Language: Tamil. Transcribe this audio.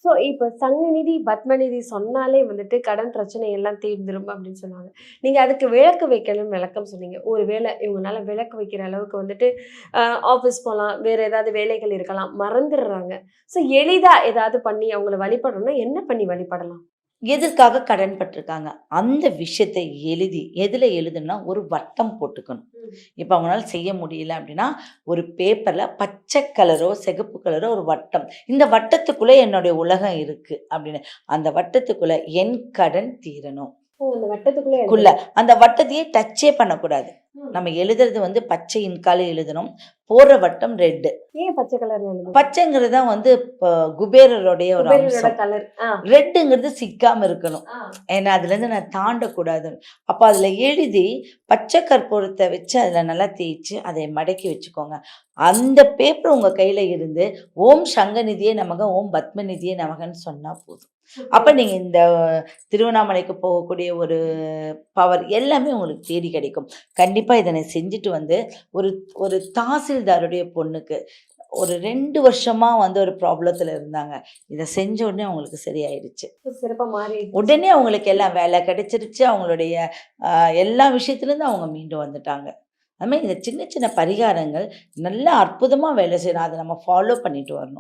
ஸோ இப்ப சங்கநிதி, பத்மநிதி சொன்னாலே வந்துட்டு கடன் பிரச்சனை எல்லாம் தீர்ந்துரும் அப்படின்னு சொன்னாங்க. நீங்க அதுக்கு விளக்கு வைக்கணும்னு விளக்கம் சொன்னீங்க. ஒரு வேளை இவங்கனால விளக்கு வைக்கிற அளவுக்கு வந்துட்டு அ ஆஃபீஸ் போலாம், வேற ஏதாவது வேலைகள் இருக்கலாம், மறந்துடுறாங்க. ஸோ எளிதா ஏதாவது பண்ணி அவங்கள வழிபடணும்னா என்ன பண்ணி வழிபடலாம்? எதற்காக கடன் பட்டுருக்காங்க? அந்த விஷயத்த எழுதி எதுல எழுதணும்னா, ஒரு வட்டம் போட்டுக்கணும். ம். இப்ப அவங்களால செய்ய முடியல அப்படின்னா, ஒரு பேப்பர்ல பச்சை கலரோ, சிகப்பு கலரோ ஒரு வட்டம். இந்த வட்டத்துக்குள்ள என்னுடைய உலகம் இருக்கு அப்படின்னு. அந்த வட்டத்துக்குள்ள என் கடன் தீரணும். ஓ! அந்த வட்டத்துக்குள்ள குள்ள. எழுதணும். அந்த வட்டத்தையே டச்சே பண்ணக்கூடாது. ம். நம்ம எழுதுறது வந்து பச்சை இன்கால எழுதணும். போடுற வட்டம் ரெட். ஏன் பச்சை கலர்ல எழுதணும்? பச்சைங்கிறது தான் வந்து குபேரருடைய ஒரு குபேரரோட அம்சம். கலர். ஆ. ரெட்டுங்கிறது சிக்காம இருக்கணும். ஆ. ஏன்னா அதுலேருந்து நான் தாண்டக்கூடாதுன்னு. அப்ப அதில எழுதி பச்சை கற்பூரத்த வச்சு அதில நல்லா தேய்ச்சு அதை மடக்கி வச்சுக்கோங்க. அந்த பேப்பர் உங்க கையில இருந்து ஓம் சங்கநிதியே நமக, ஓம் பத்மநிதியே நமகன்னு சொன்னா போதும். அப்ப நீங்க இந்த திருவண்ணாமலைக்கு போகக்கூடிய ஒரு பவர் எல்லாமே உங்களுக்கு தேடி கிடைக்கும். கண்டிப்பா இத நான் செஞ்சுட்டு வந்து ஒரு ஒரு தாசில்தாருடைய பொண்ணுக்கு ஒரு 2 வருஷமா வந்து ஒரு ப்ராப்ளத்துல இருந்தாங்க. இத செஞ்ச உடனே அவங்களுக்கு சரியாயிடுச்சு. சிறப்பா மாறிடுச்சு. உடனே அவங்களுக்கு எல்லாம் வேலை கிடைச்சிருச்சு. அவங்களுடைய அ எல்லா விஷயத்துலேருந்து அவங்க மீண்டு வந்துட்டாங்க. அது மாரி இந்த சின்ன சின்ன பரிகாரங்கள் நல்லா அற்புதமா வேலை செய்யும். அத நம்ம ஃபாலோ பண்ணிட்டு வரணும்.